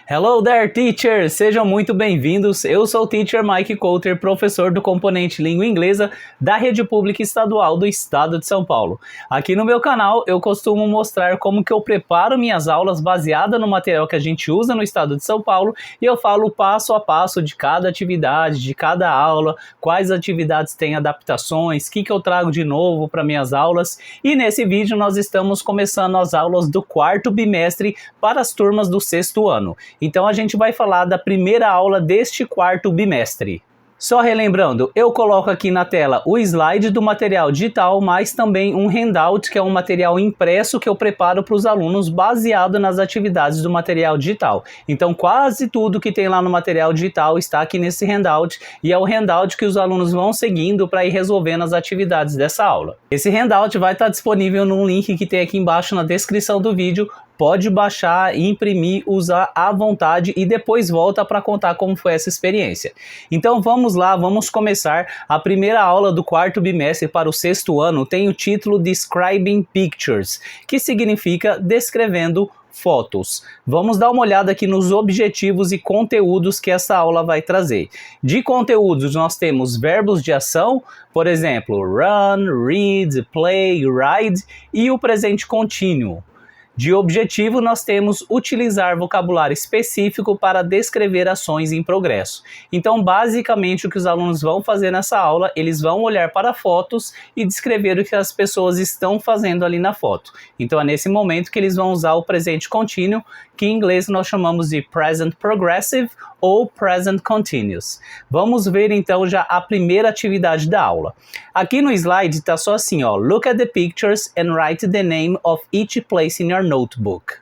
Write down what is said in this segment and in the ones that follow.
Hello there, teachers! Sejam muito bem-vindos. Eu sou o Teacher Mike Coulter, professor do componente Língua Inglesa da Rede Pública Estadual do Estado de São Paulo. Aqui no meu canal eu costumo mostrar como que eu preparo minhas aulas baseada no material que a gente usa no Estado de São Paulo e eu falo passo a passo de cada atividade, de cada aula, quais atividades têm adaptações, o que eu trago de novo para minhas aulas. E nesse vídeo nós estamos começando as aulas do quarto bimestre para as turmas do sexto ano. Então a gente vai falar da primeira aula deste quarto bimestre. Só relembrando, eu coloco aqui na tela o slide do material digital, mas também um handout, que é um material impresso que eu preparo para os alunos baseado nas atividades do material digital. Então quase tudo que tem lá no material digital está aqui nesse handout, e é o handout que os alunos vão seguindo para ir resolvendo as atividades dessa aula. Esse handout vai estar disponível num link que tem aqui embaixo na descrição do vídeo. Pode baixar, imprimir, usar à vontade e depois volta para contar como foi essa experiência. Então vamos lá, vamos começar. A primeira aula do quarto bimestre para o sexto ano tem o título Describing Pictures, que significa descrevendo fotos. Vamos dar uma olhada aqui nos objetivos e conteúdos que essa aula vai trazer. De conteúdos nós temos verbos de ação, por exemplo, run, read, play, ride, e o presente contínuo. De objetivo, nós temos utilizar vocabulário específico para descrever ações em progresso. Então, basicamente, o que os alunos vão fazer nessa aula, eles vão olhar para fotos e descrever o que as pessoas estão fazendo ali na foto. Então, é nesse momento que eles vão usar o presente contínuo, que em inglês nós chamamos de present progressive ou present continuous. Vamos ver então já a primeira atividade da aula. Aqui no slide está só assim, ó, look at the pictures and write the name of each place in your notebook.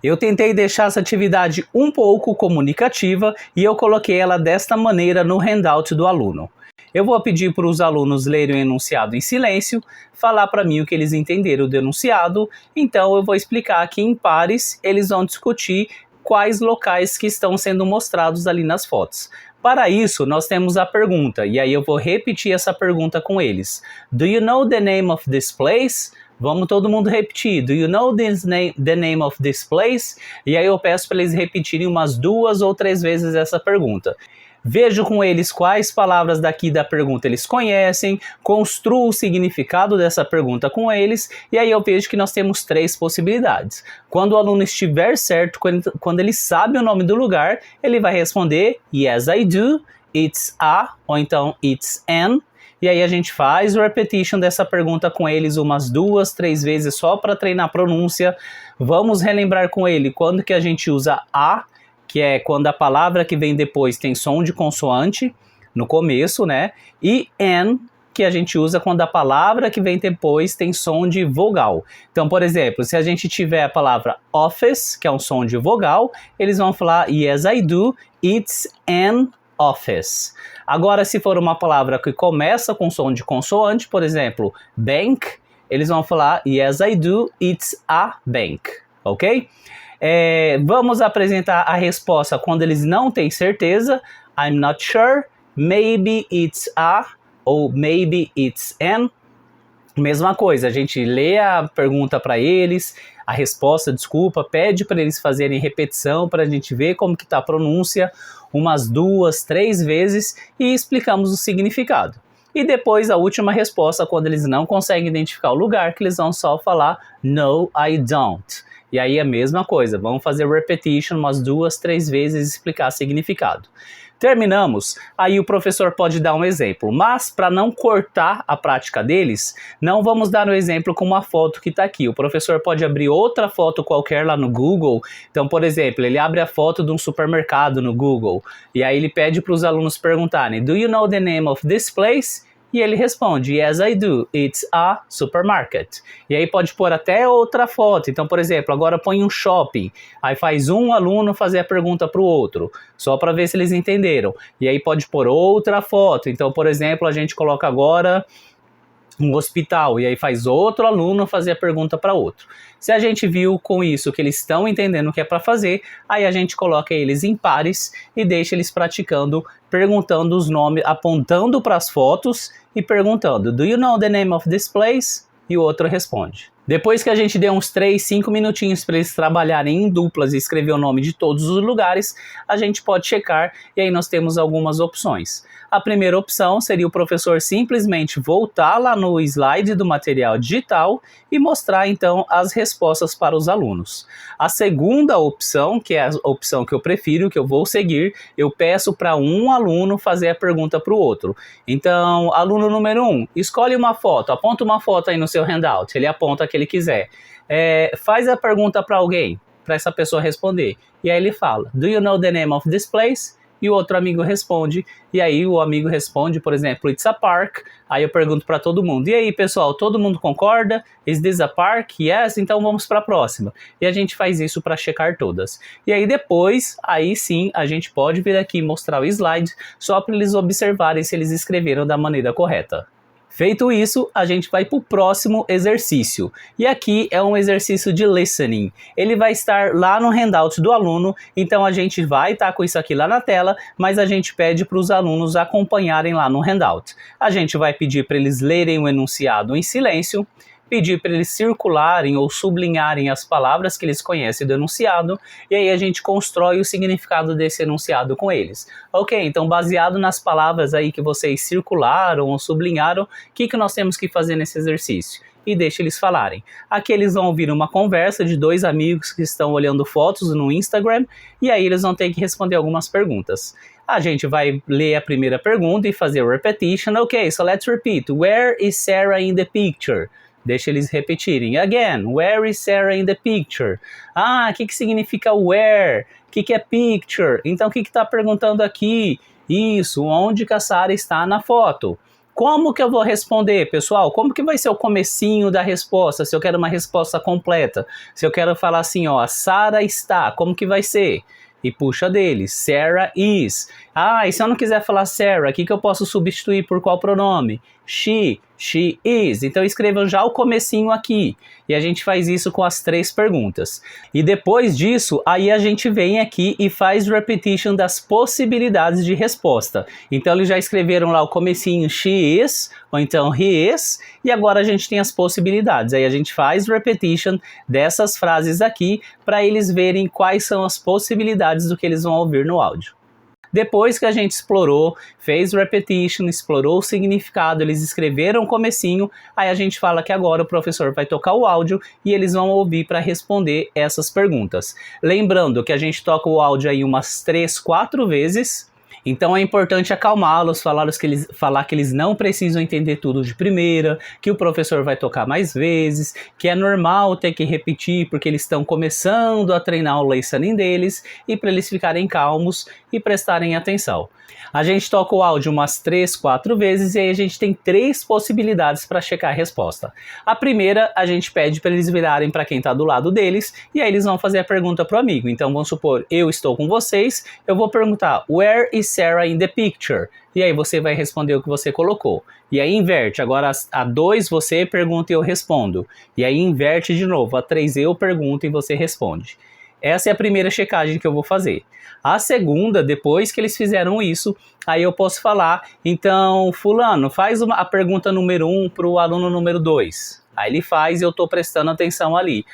Eu tentei deixar essa atividade um pouco comunicativa e eu coloquei ela desta maneira no handout do aluno. Eu vou pedir para os alunos lerem o enunciado em silêncio, falar para mim o que eles entenderam do enunciado, então eu vou explicar que em pares eles vão discutir quais locais que estão sendo mostrados ali nas fotos. Para isso, nós temos a pergunta, e aí eu vou repetir essa pergunta com eles. Do you know the name of this place? Vamos todo mundo repetir. Do you know the name of this place? E aí eu peço para eles repetirem umas 2 ou 3 vezes essa pergunta. Vejo com eles quais palavras daqui da pergunta eles conhecem, construo o significado dessa pergunta com eles, e aí eu vejo que nós temos 3 possibilidades. Quando o aluno estiver certo, quando ele sabe o nome do lugar, ele vai responder Yes, I do, it's a, ou então it's an. E aí a gente faz o repetition dessa pergunta com eles umas 2, 3 vezes só para treinar a pronúncia. Vamos relembrar com ele quando que a gente usa a, que é quando a palavra que vem depois tem som de consoante no começo, né? E an, que a gente usa quando a palavra que vem depois tem som de vogal. Então, por exemplo, se a gente tiver a palavra office, que é um som de vogal, eles vão falar Yes, I do, it's an office. Agora, se for uma palavra que começa com som de consoante, por exemplo, bank, eles vão falar Yes, I do, it's a bank, ok? Vamos apresentar a resposta quando eles não têm certeza. I'm not sure, maybe it's a, ou maybe it's an. Mesma coisa, a gente lê a pergunta para eles, a resposta, desculpa, pede para eles fazerem repetição para a gente ver como que está a pronúncia, umas 2, 3 vezes, e explicamos o significado. E depois a última resposta, quando eles não conseguem identificar o lugar, que eles vão só falar No, I don't. E aí a mesma coisa, vamos fazer repetition umas 2, 3 vezes e explicar significado. Terminamos, aí o professor pode dar um exemplo, mas para não cortar a prática deles, não vamos dar um exemplo com uma foto que está aqui. O professor pode abrir outra foto qualquer lá no Google. Então, por exemplo, ele abre a foto de um supermercado no Google, e aí ele pede para os alunos perguntarem, Do you know the name of this place? E ele responde, Yes, I do, it's a supermarket. E aí pode pôr até outra foto. Então, por exemplo, agora põe um shopping. Aí faz um aluno fazer a pergunta para o outro, só para ver se eles entenderam. E aí pode pôr outra foto. Então, por exemplo, a gente coloca agora um hospital, e aí faz outro aluno fazer a pergunta para outro. Se a gente viu com isso que eles estão entendendo o que é para fazer, aí a gente coloca eles em pares e deixa eles praticando, perguntando os nomes, apontando para as fotos e perguntando, Do you know the name of this place? E o outro responde. Depois que a gente deu uns 3, 5 minutinhos para eles trabalharem em duplas e escrever o nome de todos os lugares, a gente pode checar e aí nós temos algumas opções. A primeira opção seria o professor simplesmente voltar lá no slide do material digital e mostrar então as respostas para os alunos. A segunda opção, que é a opção que eu prefiro, que eu vou seguir, eu peço para um aluno fazer a pergunta para o outro. Então, aluno número 1, escolhe uma foto, aponta uma foto aí no seu handout, ele aponta a que ele quiser. Faz a pergunta para alguém, para essa pessoa responder. E aí ele fala, do you know the name of this place? E o outro amigo responde, e aí o amigo responde, por exemplo, it's a park. Aí eu pergunto para todo mundo, e aí pessoal, todo mundo concorda? Is this a park? Yes, então vamos para a próxima. E a gente faz isso para checar todas. E aí depois, aí sim, a gente pode vir aqui e mostrar o slide, só para eles observarem se eles escreveram da maneira correta. Feito isso, a gente vai para o próximo exercício. E aqui é um exercício de listening. Ele vai estar lá no handout do aluno, então a gente vai estar com isso aqui lá na tela, mas a gente pede para os alunos acompanharem lá no handout. A gente vai pedir para eles lerem o enunciado em silêncio, pedir para eles circularem ou sublinharem as palavras que eles conhecem do enunciado, e aí a gente constrói o significado desse enunciado com eles. Ok, então baseado nas palavras aí que vocês circularam ou sublinharam, o que nós temos que fazer nesse exercício? E deixa eles falarem. Aqui eles vão ouvir uma conversa de dois amigos que estão olhando fotos no Instagram, e aí eles vão ter que responder algumas perguntas. A gente vai ler a primeira pergunta e fazer o repetition. Ok, so let's repeat. Where is Sarah in the picture? Deixa eles repetirem. Again, where is Sarah in the picture? O que significa where? O que é picture? Então, o que está perguntando aqui? Isso, onde que a Sarah está na foto? Como que eu vou responder, pessoal? Como que vai ser o comecinho da resposta? Se eu quero uma resposta completa. Se eu quero falar assim, ó, a Sarah está, como que vai ser? E puxa deles, Sarah is. E se eu não quiser falar Sarah, o que eu posso substituir por qual pronome? She is. Então escrevam já o comecinho aqui. E a gente faz isso com as 3 perguntas. E depois disso, aí a gente vem aqui e faz repetition das possibilidades de resposta. Então eles já escreveram lá o comecinho she is, ou então he is, e agora a gente tem as possibilidades. Aí a gente faz repetition dessas frases aqui para eles verem quais são as possibilidades do que eles vão ouvir no áudio. Depois que a gente explorou, fez repetition, explorou o significado, eles escreveram o comecinho, aí a gente fala que agora o professor vai tocar o áudio e eles vão ouvir para responder essas perguntas. Lembrando que a gente toca o áudio aí umas 3, 4 vezes, então é importante acalmá-los, falar que eles não precisam entender tudo de primeira, que o professor vai tocar mais vezes, que é normal ter que repetir porque eles estão começando a treinar o listening deles e para eles ficarem calmos e prestarem atenção. A gente toca o áudio umas 3, 4 vezes e aí a gente tem 3 possibilidades para checar a resposta. A primeira, a gente pede para eles virarem para quem está do lado deles e aí eles vão fazer a pergunta para o amigo. Então vamos supor, eu estou com vocês, eu vou perguntar, where is Sarah in the picture? E aí você vai responder o que você colocou. E aí inverte, agora a 2 você pergunta e eu respondo. E aí inverte de novo, a 3 eu pergunto e você responde. Essa é a primeira checagem que eu vou fazer. A segunda, depois que eles fizeram isso, aí eu posso falar, então, fulano, faz a pergunta número 1 para o aluno número 2. Aí ele faz e eu estou prestando atenção ali.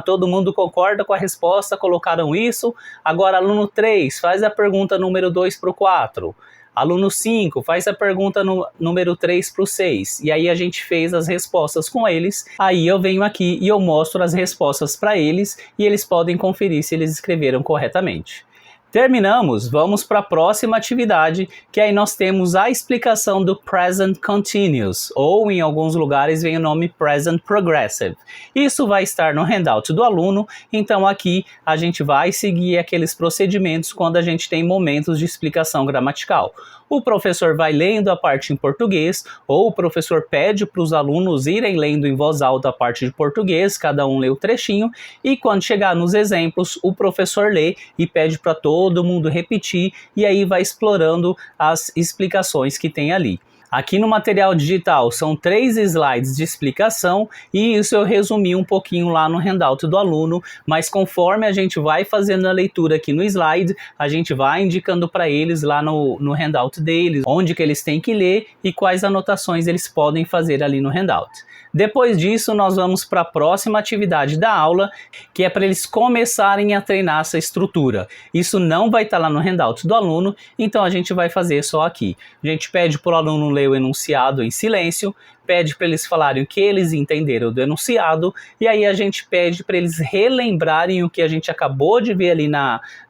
Todo mundo concorda com a resposta, colocaram isso. Agora, aluno 3, faz a pergunta número 2 para o 4. Aluno 5, faz a pergunta número 3 para o 6. E aí a gente fez as respostas com eles. Aí eu venho aqui e eu mostro as respostas para eles e eles podem conferir se eles escreveram corretamente. Terminamos, vamos para a próxima atividade, que aí nós temos a explicação do Present Continuous, ou em alguns lugares vem o nome Present Progressive. Isso vai estar no handout do aluno, então aqui a gente vai seguir aqueles procedimentos quando a gente tem momentos de explicação gramatical. O professor vai lendo a parte em português, ou o professor pede para os alunos irem lendo em voz alta a parte de português, cada um lê o trechinho, e quando chegar nos exemplos, o professor lê e pede para todo mundo repetir, e aí vai explorando as explicações que tem ali. Aqui no material digital são 3 slides de explicação e isso eu resumi um pouquinho lá no handout do aluno, mas conforme a gente vai fazendo a leitura aqui no slide, a gente vai indicando para eles lá no handout deles, onde que eles têm que ler e quais anotações eles podem fazer ali no handout. Depois disso, nós vamos para a próxima atividade da aula, que é para eles começarem a treinar essa estrutura. Isso não vai estar lá no handout do aluno, então a gente vai fazer só aqui. A gente pede para o aluno ler o enunciado em silêncio, pede para eles falarem o que eles entenderam do enunciado, e aí a gente pede para eles relembrarem o que a gente acabou de ver ali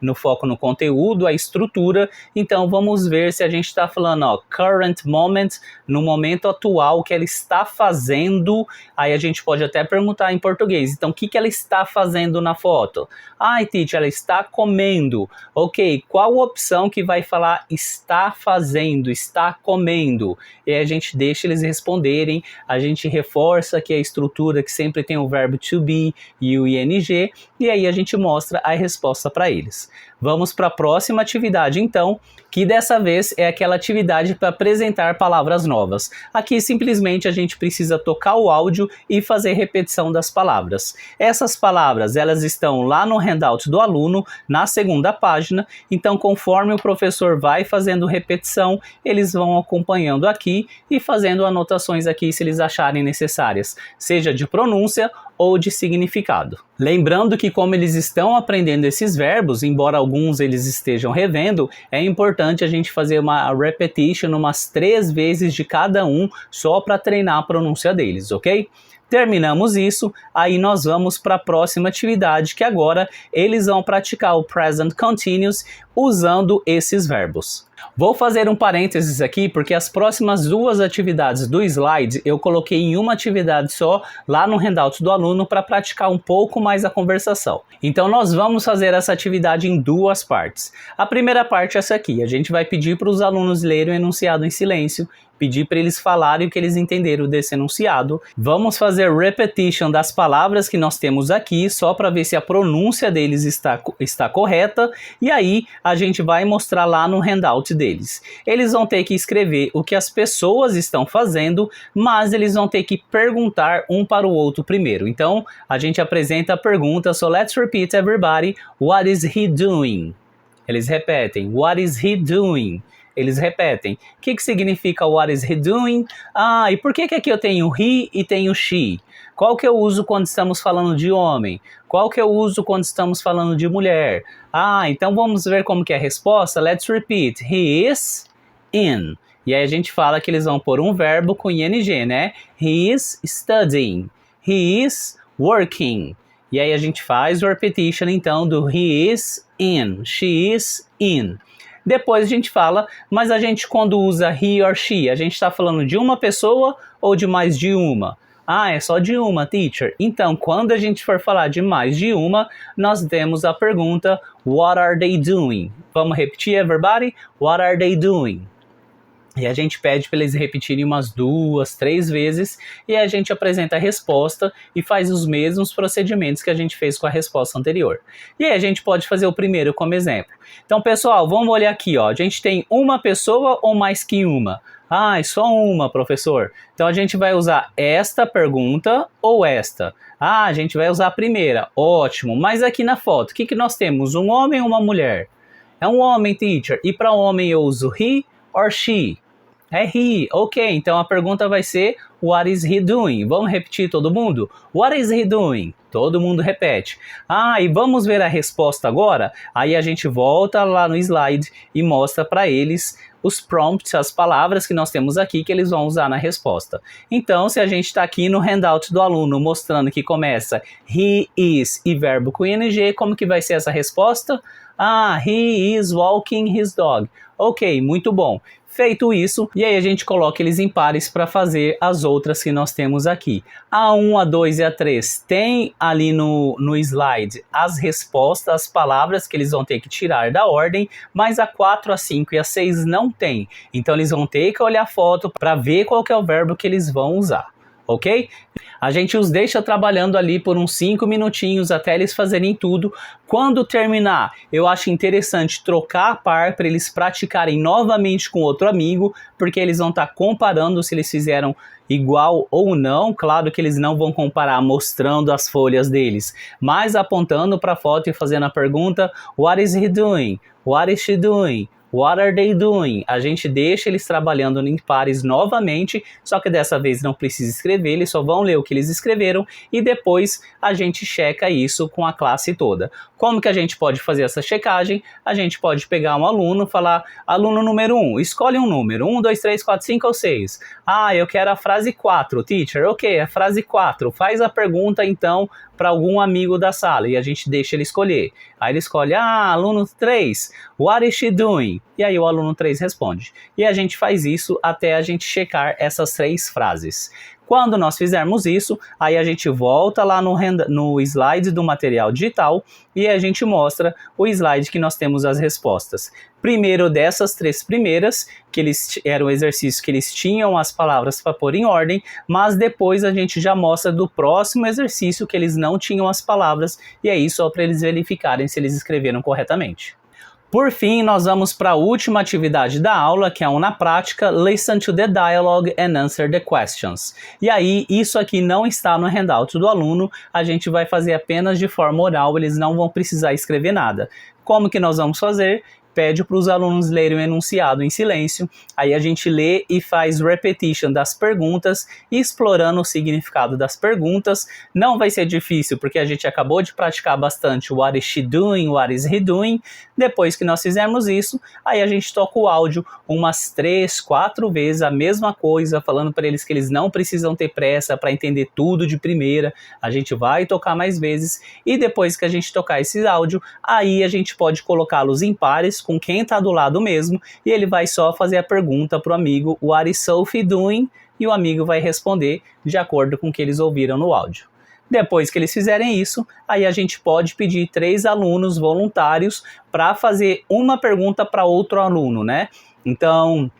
no foco no conteúdo, a estrutura. Então vamos ver se a gente está falando, ó, current moment, no momento atual, o que ela está fazendo. Aí a gente pode até perguntar em português, então o que ela está fazendo na foto? Ai, teacher, ela está comendo. Ok, qual opção que vai falar está fazendo, está comendo? E aí a gente deixa eles responderem. A gente reforça aqui a estrutura que sempre tem o verbo to be e o ing, e aí a gente mostra a resposta para eles. Vamos para a próxima atividade então, que dessa vez é aquela atividade para apresentar palavras novas. Aqui simplesmente a gente precisa tocar o áudio e fazer repetição das palavras. Essas palavras, elas estão lá no handout do aluno, na segunda página, então conforme o professor vai fazendo repetição, eles vão acompanhando aqui e fazendo anotações aqui se eles acharem necessárias, seja de pronúncia ou de significado. Lembrando que como eles estão aprendendo esses verbos, embora alguns eles estejam revendo, é importante a gente fazer uma repetition umas 3 vezes de cada um, só para treinar a pronúncia deles, ok? Terminamos isso, aí nós vamos para a próxima atividade, que agora eles vão praticar o present continuous usando esses verbos. Vou fazer um parênteses aqui, porque as próximas 2 atividades do slide eu coloquei em uma atividade só lá no handout do aluno para praticar um pouco mais a conversação. Então nós vamos fazer essa atividade em 2 partes. A primeira parte é essa aqui, a gente vai pedir para os alunos lerem o enunciado em silêncio, pedir para eles falarem o que eles entenderam desse enunciado. Vamos fazer repetition das palavras que nós temos aqui, só para ver se a pronúncia deles está correta, e aí a gente vai mostrar lá no handout deles. Eles vão ter que escrever o que as pessoas estão fazendo, mas eles vão ter que perguntar um para o outro primeiro. Então, a gente apresenta a pergunta, so let's repeat everybody, what is he doing? Eles repetem, what is he doing? Eles repetem. O que significa what is he doing? Ah, e por que aqui eu tenho he e tenho she? Qual que eu uso quando estamos falando de homem? Qual que eu uso quando estamos falando de mulher? Ah, então vamos ver como que é a resposta? Let's repeat. He is in. E aí a gente fala que eles vão pôr um verbo com ing, né? He is studying. He is working. E aí a gente faz o repetition, então, do he is in. She is in. Depois a gente fala, mas a gente quando usa he or she, a gente está falando de uma pessoa ou de mais de uma? Ah, é só de uma, teacher. Então, quando a gente for falar de mais de uma, nós temos a pergunta, what are they doing? Vamos repetir, everybody? What are they doing? E a gente pede para eles repetirem umas 2, 3 vezes e a gente apresenta a resposta e faz os mesmos procedimentos que a gente fez com a resposta anterior. E aí a gente pode fazer o primeiro como exemplo. Então, pessoal, vamos olhar aqui, ó. A gente tem uma pessoa ou mais que uma? Ah, é só uma, professor. Então a gente vai usar esta pergunta ou esta? Ah, a gente vai usar a primeira. Ótimo. Mas aqui na foto, o que nós temos? Um homem ou uma mulher? É um homem, teacher. E para homem eu uso he or she? É he, ok, então a pergunta vai ser what is he doing? Vamos repetir todo mundo? What is he doing? Todo mundo repete. Ah, e vamos ver a resposta agora? Aí a gente volta lá no slide e mostra para eles os prompts, as palavras que nós temos aqui que eles vão usar na resposta. Então, se a gente está aqui no handout do aluno mostrando que começa he is e verbo com ing, como que vai ser essa resposta? Ah, he is walking his dog. Ok, muito bom. Feito isso, e aí a gente coloca eles em pares para fazer as outras que nós temos aqui. A 1, a 2 e a 3 tem ali no slide as respostas, as palavras que eles vão ter que tirar da ordem, mas a 4, a 5 e a 6 não tem. Então eles vão ter que olhar a foto para ver qual que é o verbo que eles vão usar. ok? A gente os deixa trabalhando ali por uns 5 minutinhos até eles fazerem tudo. Quando terminar, eu acho interessante trocar a par para eles praticarem novamente com outro amigo, porque eles vão estar comparando se eles fizeram igual ou não. Claro que eles não vão comparar mostrando as folhas deles, mas apontando para a foto e fazendo a pergunta: What is he doing? What is she doing? What are they doing? A gente deixa eles trabalhando em pares novamente, só que dessa vez não precisa escrever, eles só vão ler o que eles escreveram e depois a gente checa isso com a classe toda. Como que a gente pode fazer essa checagem? A gente pode pegar um aluno, falar: aluno número 1, escolhe um número, 1, 2, 3, 4, 5 ou 6. Ah, eu quero a frase 4, teacher, ok, a frase 4, faz a pergunta então para algum amigo da sala e a gente deixa ele escolher. Aí ele escolhe: aluno 3, what is she doing? E aí o aluno 3 responde. E a gente faz isso até a gente checar essas 3 frases. Quando nós fizermos isso, aí a gente volta lá no slide do material digital e a gente mostra o slide que nós temos as respostas. Primeiro dessas 3 primeiras, que eles eram exercícios que eles tinham as palavras para pôr em ordem, mas depois a gente já mostra do próximo exercício que eles não tinham as palavras, e aí só para eles verificarem se eles escreveram corretamente. Por fim, nós vamos para a última atividade da aula, que é uma prática: Listen to the dialogue and answer the questions. E aí, isso aqui não está no handout do aluno, a gente vai fazer apenas de forma oral, eles não vão precisar escrever nada. Como que nós vamos fazer? Pede para os alunos lerem o enunciado em silêncio, aí a gente lê e faz repetition das perguntas, explorando o significado das perguntas. Não vai ser difícil, porque a gente acabou de praticar bastante what is she doing, what is he doing. Depois que nós fizermos isso, aí a gente toca o áudio umas 3, 4 vezes, a mesma coisa, falando para eles que eles não precisam ter pressa para entender tudo de primeira. A gente vai tocar mais vezes, e depois que a gente tocar esse áudio, aí a gente pode colocá-los em pares, com quem está do lado mesmo, e ele vai só fazer a pergunta para o amigo: What is Sophie doing? E o amigo vai responder de acordo com o que eles ouviram no áudio. Depois que eles fizerem isso, aí a gente pode pedir 3 alunos voluntários para fazer uma pergunta para outro aluno, né? Então,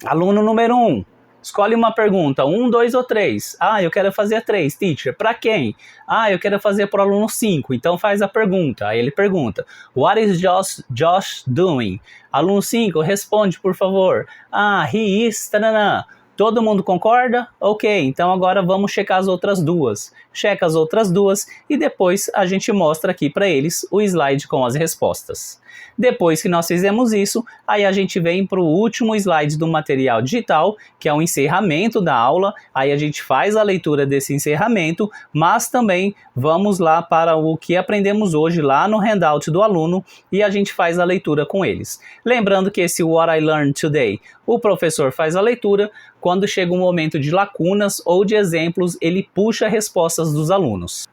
aluno número 1, escolhe uma pergunta, 1, 2 ou 3. Ah, eu quero fazer 3, teacher. Para quem? Ah, eu quero fazer para o aluno 5. Então faz a pergunta. Aí ele pergunta: What is Josh doing? Aluno 5, responde, por favor. Ah, he is... Tanana. Todo mundo concorda? Ok, então agora vamos checar as outras 2. Checa as outras 2 e depois a gente mostra aqui para eles o slide com as respostas. Depois que nós fizemos isso, aí a gente vem para o último slide do material digital, que é o encerramento da aula. Aí a gente faz a leitura desse encerramento, mas também vamos lá para o que aprendemos hoje lá no handout do aluno e a gente faz a leitura com eles. Lembrando que esse What I Learned Today, o professor faz a leitura. Quando chega um momento de lacunas ou de exemplos, ele puxa respostas dos alunos.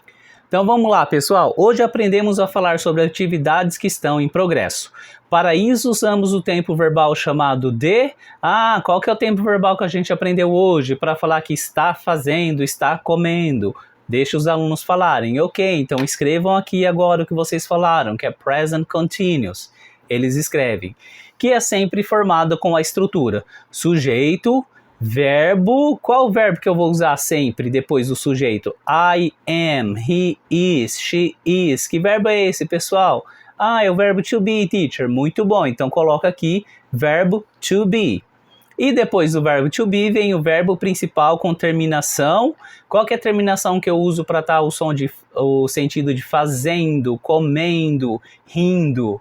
Então vamos lá, pessoal. Hoje aprendemos a falar sobre atividades que estão em progresso. Para isso usamos o tempo verbal chamado de... qual que é o tempo verbal que a gente aprendeu hoje para falar que está fazendo, está comendo? Deixa os alunos falarem. Ok, então escrevam aqui agora o que vocês falaram, que é present continuous. Eles escrevem. Que é sempre formado com a estrutura sujeito, verbo. Qual verbo que eu vou usar sempre depois do sujeito? I am, he is, she is. Que verbo é esse, pessoal? É o verbo to be, teacher. Muito bom, então coloca aqui verbo to be. E depois do verbo to be vem o verbo principal com terminação. Qual que é a terminação que eu uso para dar o sentido de fazendo, comendo, rindo?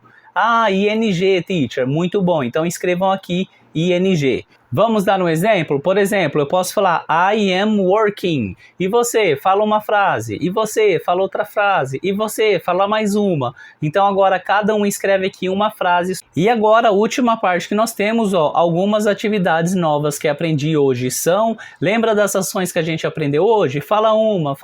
ING, teacher. Muito bom, então escrevam aqui ING. Vamos dar um exemplo? Por exemplo, eu posso falar I am working. E você fala uma frase. E você fala outra frase. E você fala mais uma. Então agora cada um escreve aqui uma frase. E agora a última parte que nós temos, algumas atividades novas que aprendi hoje são... Lembra das ações que a gente aprendeu hoje? Fala uma,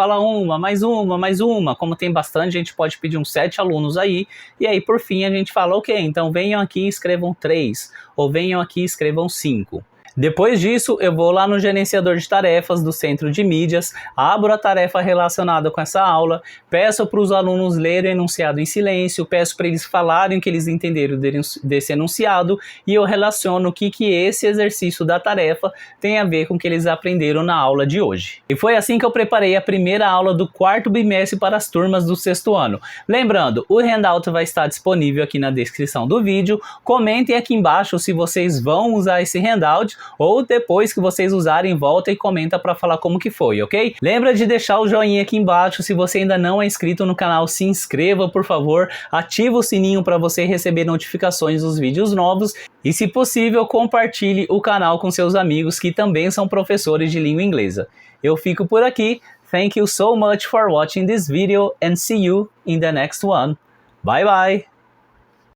mais uma, mais uma. Como tem bastante, a gente pode pedir uns 7 alunos aí. E aí por fim a gente fala, ok, então venham aqui e escrevam 3. Ou venham aqui e escrevam 5. Depois disso, eu vou lá no gerenciador de tarefas do centro de mídias, abro a tarefa relacionada com essa aula, peço para os alunos lerem o enunciado em silêncio, peço para eles falarem o que eles entenderam desse enunciado e eu relaciono o que esse exercício da tarefa tem a ver com o que eles aprenderam na aula de hoje. E foi assim que eu preparei a primeira aula do quarto bimestre para as turmas do sexto ano. Lembrando, o handout vai estar disponível aqui na descrição do vídeo. Comentem aqui embaixo se vocês vão usar esse handout ou depois que vocês usarem, volta e comenta para falar como que foi, ok? Lembra de deixar o joinha aqui embaixo. Se você ainda não é inscrito no canal, se inscreva, por favor. Ativa o sininho para você receber notificações dos vídeos novos. E se possível, compartilhe o canal com seus amigos que também são professores de língua inglesa. Eu fico por aqui. Thank you so much for watching this video and see you in the next one. Bye bye!